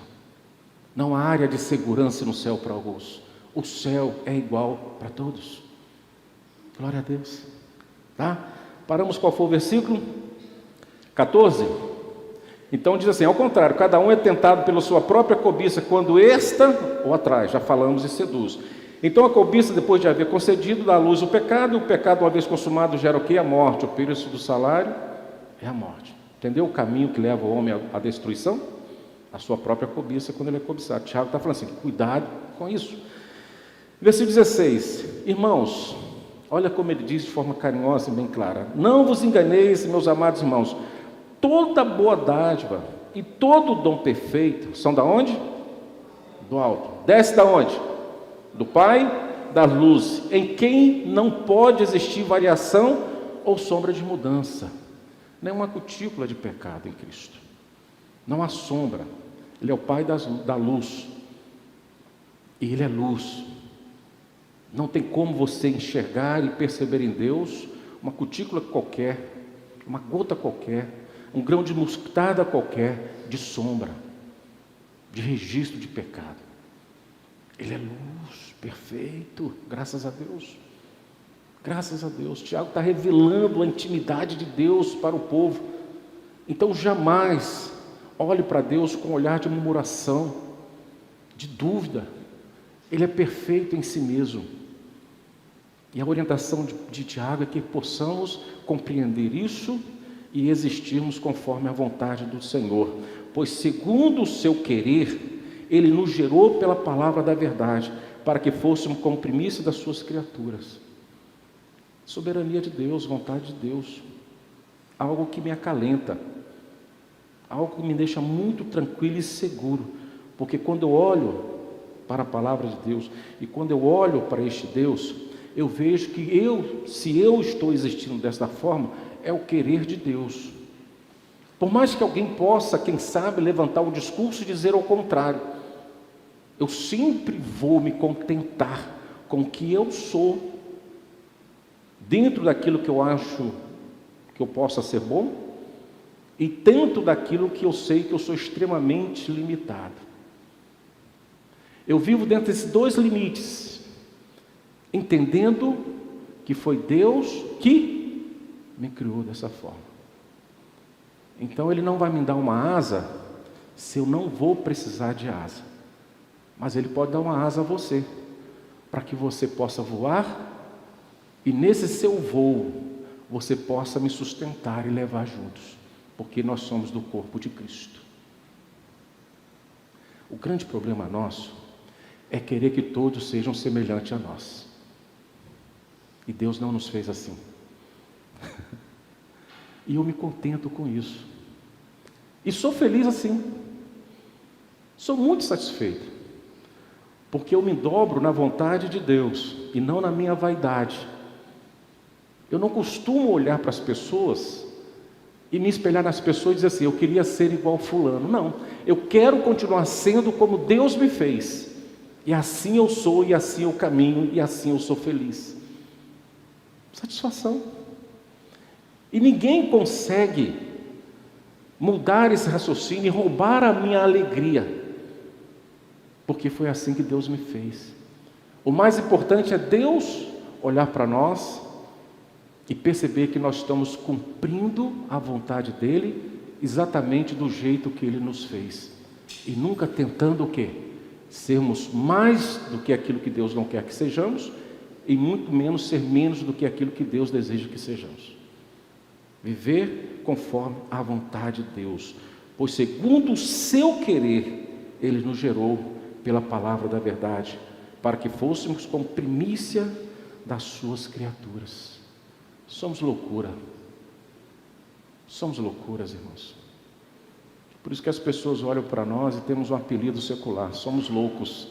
não há área de segurança no céu para alguns. O céu é igual para todos. Glória a Deus. Tá? Paramos, qual foi o versículo? 14. Então diz assim, ao contrário, cada um é tentado pela sua própria cobiça, quando esta ou atrás, já falamos, e seduz. Então a cobiça, depois de haver concedido, dá à luz o pecado, e o pecado, uma vez consumado, gera o quê? A morte. O preço do salário é a morte. Entendeu o caminho que leva o homem à destruição? A sua própria cobiça, quando ele é cobiçado. Tiago está falando assim, cuidado com isso. Versículo 16, irmãos, olha como ele diz de forma carinhosa e bem clara: não vos enganeis, meus amados irmãos, toda boa dádiva e todo dom perfeito são da onde? Do alto. Desce da onde? Do Pai da luz, em quem não pode existir variação ou sombra de mudança, nenhuma cutícula de pecado em Cristo. Não há sombra. Ele é o Pai da luz, e Ele é luz. Não tem como você enxergar e perceber em Deus uma cutícula qualquer, uma gota qualquer, um grão de mostarda qualquer de sombra, de registro de pecado. Ele é luz, perfeito, graças a Deus. Graças a Deus. Tiago está revelando a intimidade de Deus para o povo. Então jamais olhe para Deus com um olhar de murmuração, de dúvida. Ele é perfeito em si mesmo. E a orientação de Tiago é que possamos compreender isso e existirmos conforme a vontade do Senhor. Pois segundo o seu querer, Ele nos gerou pela palavra da verdade, para que fôssemos como primícia das suas criaturas. Soberania de Deus, vontade de Deus. Algo que me acalenta. Algo que me deixa muito tranquilo e seguro. Porque quando eu olho para a palavra de Deus, e quando eu olho para este Deus, eu vejo que se eu estou existindo desta forma, é o querer de Deus. Por mais que alguém possa, quem sabe, levantar um discurso e dizer ao contrário, eu sempre vou me contentar com o que eu sou, dentro daquilo que eu acho que eu possa ser bom, e dentro daquilo que eu sei que eu sou extremamente limitado. Eu vivo dentro desses dois limites, entendendo que foi Deus que me criou dessa forma. Então Ele não vai me dar uma asa se eu não vou precisar de asa, mas Ele pode dar uma asa a você, para que você possa voar, e nesse seu voo você possa me sustentar e levar juntos, porque nós somos do corpo de Cristo. O grande problema nosso é querer que todos sejam semelhantes a nós. E Deus não nos fez assim. E eu me contento com isso. E sou feliz assim. Sou muito satisfeito. Porque eu me dobro na vontade de Deus e não na minha vaidade. Eu não costumo olhar para as pessoas e me espelhar nas pessoas e dizer assim, eu queria ser igual fulano. Não, eu quero continuar sendo como Deus me fez. E assim eu sou, e assim eu caminho, e assim eu sou feliz. Satisfação. E ninguém consegue mudar esse raciocínio e roubar a minha alegria, porque foi assim que Deus me fez. O mais importante é Deus olhar para nós e perceber que nós estamos cumprindo a vontade dEle, exatamente do jeito que Ele nos fez, e nunca tentando o quê? Sermos mais do que aquilo que Deus não quer que sejamos, e muito menos ser menos do que aquilo que Deus deseja que sejamos. Viver conforme a vontade de Deus, pois segundo o seu querer, Ele nos gerou pela palavra da verdade, para que fôssemos como primícia das suas criaturas. Somos loucura. Somos loucuras, irmãos. Por isso que as pessoas olham para nós e temos um apelido secular, somos loucos.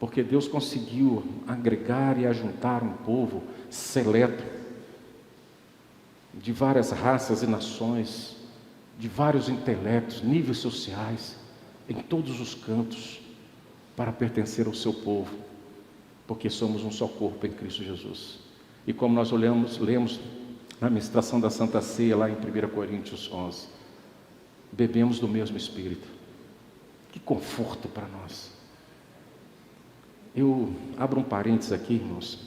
Porque Deus conseguiu agregar e ajuntar um povo seleto, de várias raças e nações, de vários intelectos, níveis sociais, em todos os cantos, para pertencer ao seu povo, porque somos um só corpo em Cristo Jesus. E como nós lemos na ministração da Santa Ceia, lá em 1 Coríntios 11, bebemos do mesmo Espírito. Que conforto para nós. Eu abro um parênteses aqui, irmãos.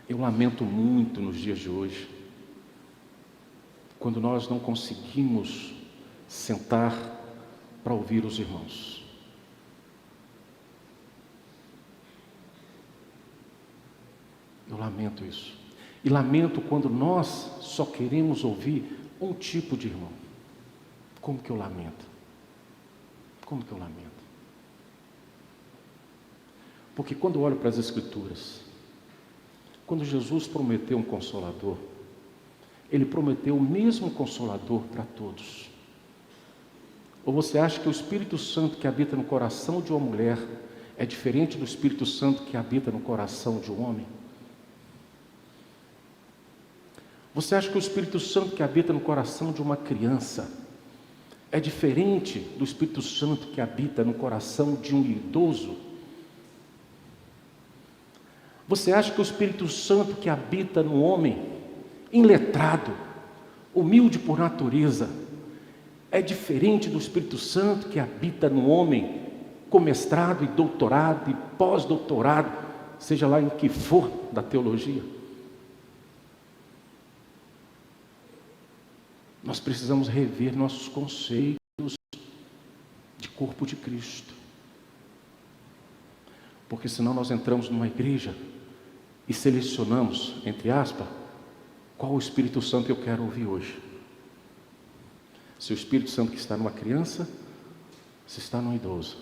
Eu lamento muito nos dias de hoje, quando nós não conseguimos sentar para ouvir os irmãos. Eu lamento isso. E lamento quando nós só queremos ouvir um tipo de irmão. Como que eu lamento? Como que eu lamento? Porque quando eu olho para as Escrituras, quando Jesus prometeu um Consolador, Ele prometeu o mesmo Consolador para todos. Ou você acha que o Espírito Santo que habita no coração de uma mulher é diferente do Espírito Santo que habita no coração de um homem? Você acha que o Espírito Santo que habita no coração de uma criança é diferente do Espírito Santo que habita no coração de um idoso? Você acha que o Espírito Santo que habita no homem iletrado, humilde por natureza, é diferente do Espírito Santo que habita no homem com mestrado e doutorado e pós-doutorado, seja lá em que for da teologia? Nós precisamos rever nossos conceitos de corpo de Cristo. Porque senão nós entramos numa igreja e selecionamos, entre aspas, qual o Espírito Santo eu quero ouvir hoje. Se o Espírito Santo que está numa criança, se está num idoso,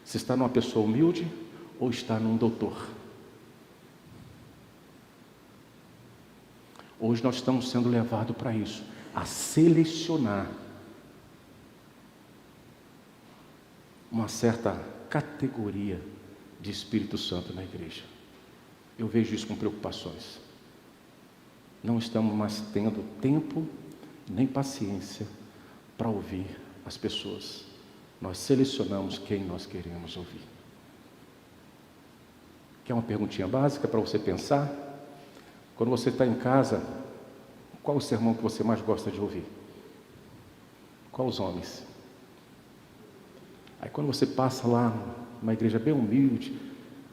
se está numa pessoa humilde ou está num doutor. Hoje nós estamos sendo levados para isso, a selecionar uma certa categoria de Espírito Santo na igreja. Eu vejo isso com preocupações. Não estamos mais tendo tempo nem paciência para ouvir as pessoas. Nós selecionamos quem nós queremos ouvir. Quer uma perguntinha básica para você pensar? Quando você está em casa, qual o sermão que você mais gosta de ouvir? Qual os homens? Aí quando você passa lá numa igreja bem humilde,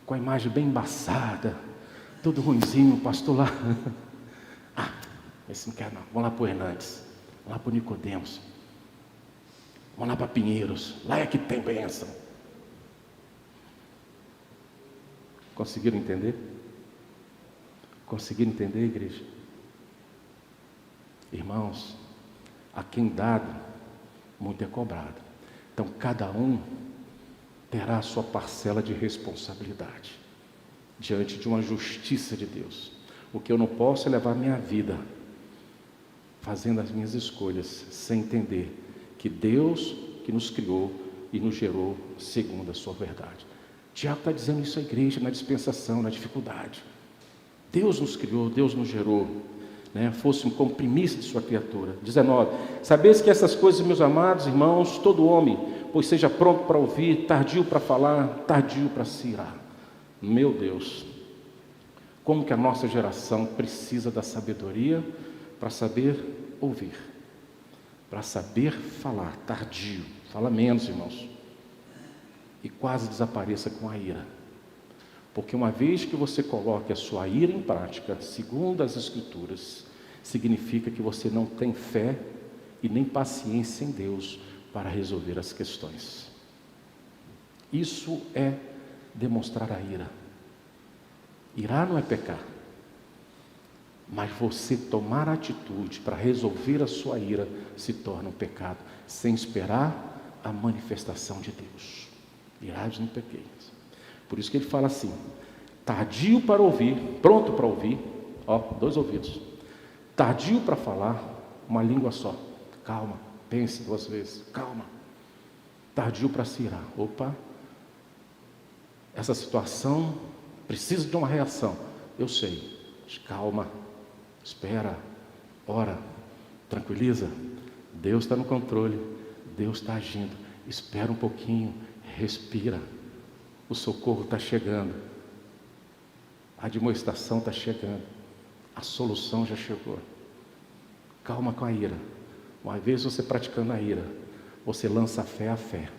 com a imagem bem embaçada, todo ruinzinho, o pastor lá, esse não quer não, vamos lá para o Hernandes, vamos lá para o Nicodemos, vamos lá para Pinheiros, lá é que tem bênção. Conseguiram entender? Conseguiram entender, igreja? Irmãos, a quem dado, muito é cobrado. Então, cada um terá a sua parcela de responsabilidade diante de uma justiça de Deus. O que eu não posso é levar minha vida fazendo as minhas escolhas sem entender que Deus que nos criou e nos gerou segundo a sua verdade. O diabo está dizendo isso à igreja na dispensação, na dificuldade. Deus nos criou, Deus nos gerou, fosse como primícia de sua criatura. 19. Sabeis que essas coisas, meus amados irmãos, todo homem, pois seja pronto para ouvir, tardio para falar, tardio para se irar. Meu Deus, como que a nossa geração precisa da sabedoria para saber ouvir, para saber falar, tardio, fala menos, irmãos, e quase desapareça com a ira. Porque uma vez que você coloque a sua ira em prática, segundo as Escrituras, significa que você não tem fé e nem paciência em Deus para resolver as questões. Isso é demonstrar a ira. Irar não é pecar, mas você tomar atitude para resolver a sua ira se torna um pecado, sem esperar a manifestação de Deus. Irai-vos, não pequeis. Por isso que ele fala assim: tardio para ouvir, pronto para ouvir, dois ouvidos, tardio para falar, uma língua só. Calma, pense duas vezes, calma. Tardio para se irar. Opa, essa situação precisa de uma reação. Eu sei, mas calma, espera, ora, tranquiliza. Deus está no controle, Deus está agindo. Espera um pouquinho, respira. O socorro está chegando, a admoestação está chegando, a solução já chegou. Calma com a ira. Uma vez você praticando a ira, você lança a fé,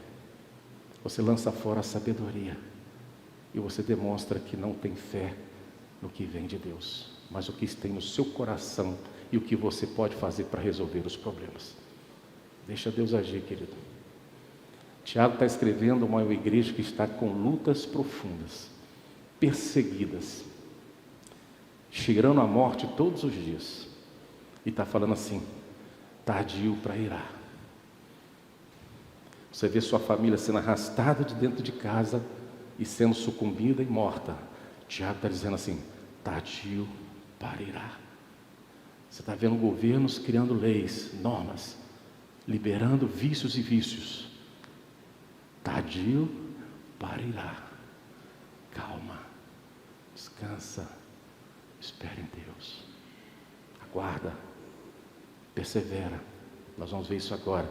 você lança fora a sabedoria, e você demonstra que não tem fé no que vem de Deus, mas o que tem no seu coração e o que você pode fazer para resolver os problemas. Deixa Deus agir, querido. Tiago está escrevendo uma igreja que está com lutas profundas, perseguidas, cheirando a morte todos os dias. E está falando assim, tardio para irar. Você vê sua família sendo arrastada de dentro de casa e sendo sucumbida e morta. Tiago está dizendo assim, tardio para irar. Você está vendo governos criando leis, normas, liberando vícios e vícios. Tardio para irar. Calma, descansa, espere em Deus. Aguarda, persevera. Nós vamos ver isso agora.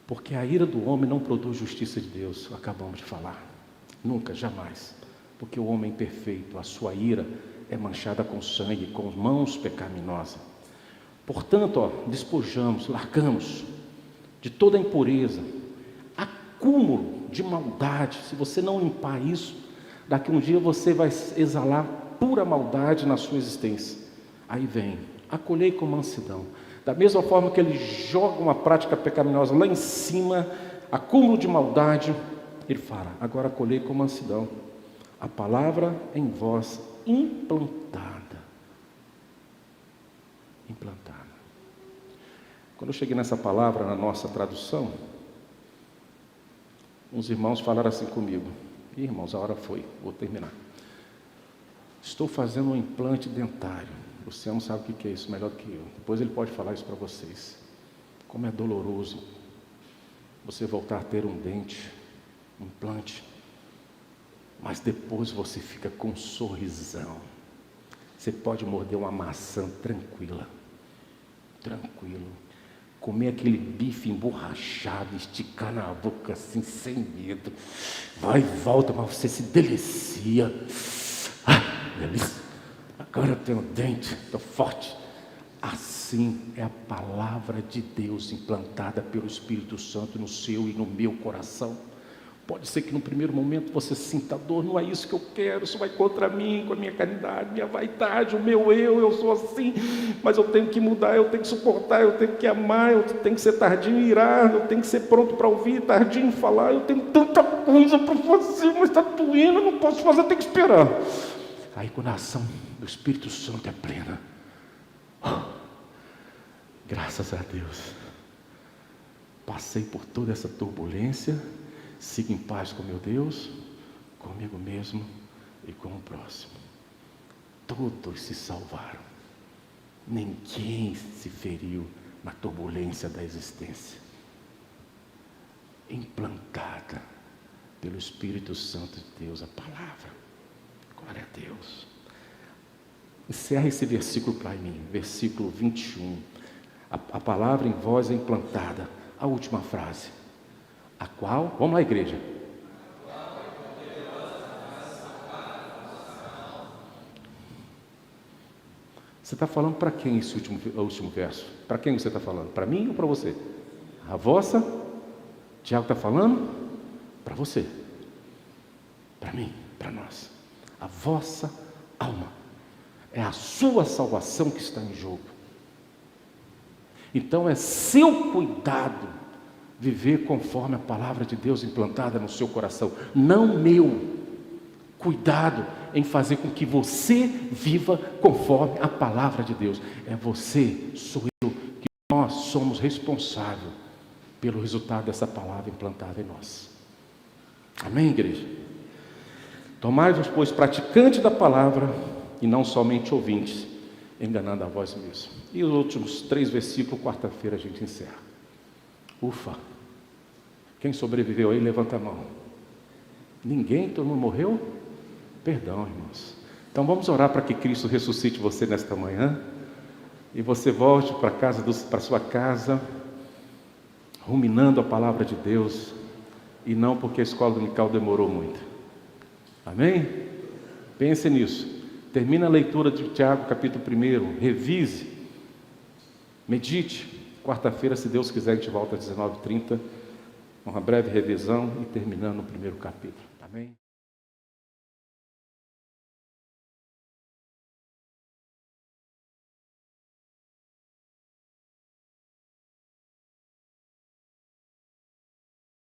Porque a ira do homem não produz justiça de Deus, acabamos de falar. Nunca, jamais. Porque o homem perfeito, a sua ira é manchada com sangue, com mãos pecaminosas. Portanto, despojamos, largamos de toda impureza, acúmulo de maldade. Se você não limpar isso, daqui um dia você vai exalar pura maldade na sua existência. Aí vem, acolhei com mansidão. Da mesma forma que ele joga uma prática pecaminosa lá em cima, acúmulo de maldade, ele fala, agora acolhei com mansidão. A palavra em vós implantada. Implantada. Quando eu cheguei nessa palavra, na nossa tradução, uns irmãos falaram assim comigo, irmãos, a hora foi, vou terminar. Estou fazendo um implante dentário. O Luciano sabe o que é isso melhor do que eu. Depois ele pode falar isso para vocês. Como é doloroso você voltar a ter um dente, um implante, mas depois você fica com um sorrisão. Você pode morder uma maçã tranquila, tranquilo, comer aquele bife emborrachado, esticar na boca assim, sem medo, vai e volta, mas você se delicia. Delícia, agora eu tenho um dente, estou forte. Assim é a palavra de Deus implantada pelo Espírito Santo no seu e no meu coração. Pode ser que no primeiro momento você sinta dor, não é isso que eu quero, isso vai contra mim, com a minha caridade, minha vaidade, o meu eu sou assim, mas eu tenho que mudar, eu tenho que suportar, eu tenho que amar, eu tenho que ser tardio em irar, eu tenho que ser pronto para ouvir, tardio em falar, eu tenho tanta coisa para fazer, mas está doendo, eu não posso fazer, eu tenho que esperar. Aí quando a ação do Espírito Santo é plena, graças a Deus, passei por toda essa turbulência, siga em paz com meu Deus, comigo mesmo e com o próximo. Todos se salvaram. Ninguém se feriu na turbulência da existência. Implantada pelo Espírito Santo de Deus, a palavra. Glória a Deus. Encerra esse versículo para mim, versículo 21. A palavra em vós é implantada. A última frase. A qual, vamos lá, igreja. Você está falando para quem esse último verso? Para quem você está falando? Para mim ou para você? A vossa? Tiago está falando? Para você. Para mim, para nós. A vossa alma. É a sua salvação que está em jogo. Então é seu cuidado viver conforme a palavra de Deus implantada no seu coração, não meu. Cuidado em fazer com que você viva conforme a palavra de Deus. É você, sou eu, que nós somos responsáveis pelo resultado dessa palavra implantada em nós. Amém, igreja? Tomai-vos, pois, praticantes da palavra e não somente ouvintes, enganando a vós mesmos. E os últimos 3 versículos, quarta-feira a gente encerra. Ufa! Quem sobreviveu aí, levanta a mão. Ninguém? Todo mundo morreu? Perdão, irmãos. Então vamos orar para que Cristo ressuscite você nesta manhã e você volte para sua casa, ruminando a palavra de Deus e não porque a escola dominical demorou muito. Amém? Pense nisso. Termina a leitura de Tiago, capítulo 1, revise, medite. Quarta-feira, se Deus quiser, a gente volta às 19h30, uma breve revisão e terminando o 1º capítulo. Amém?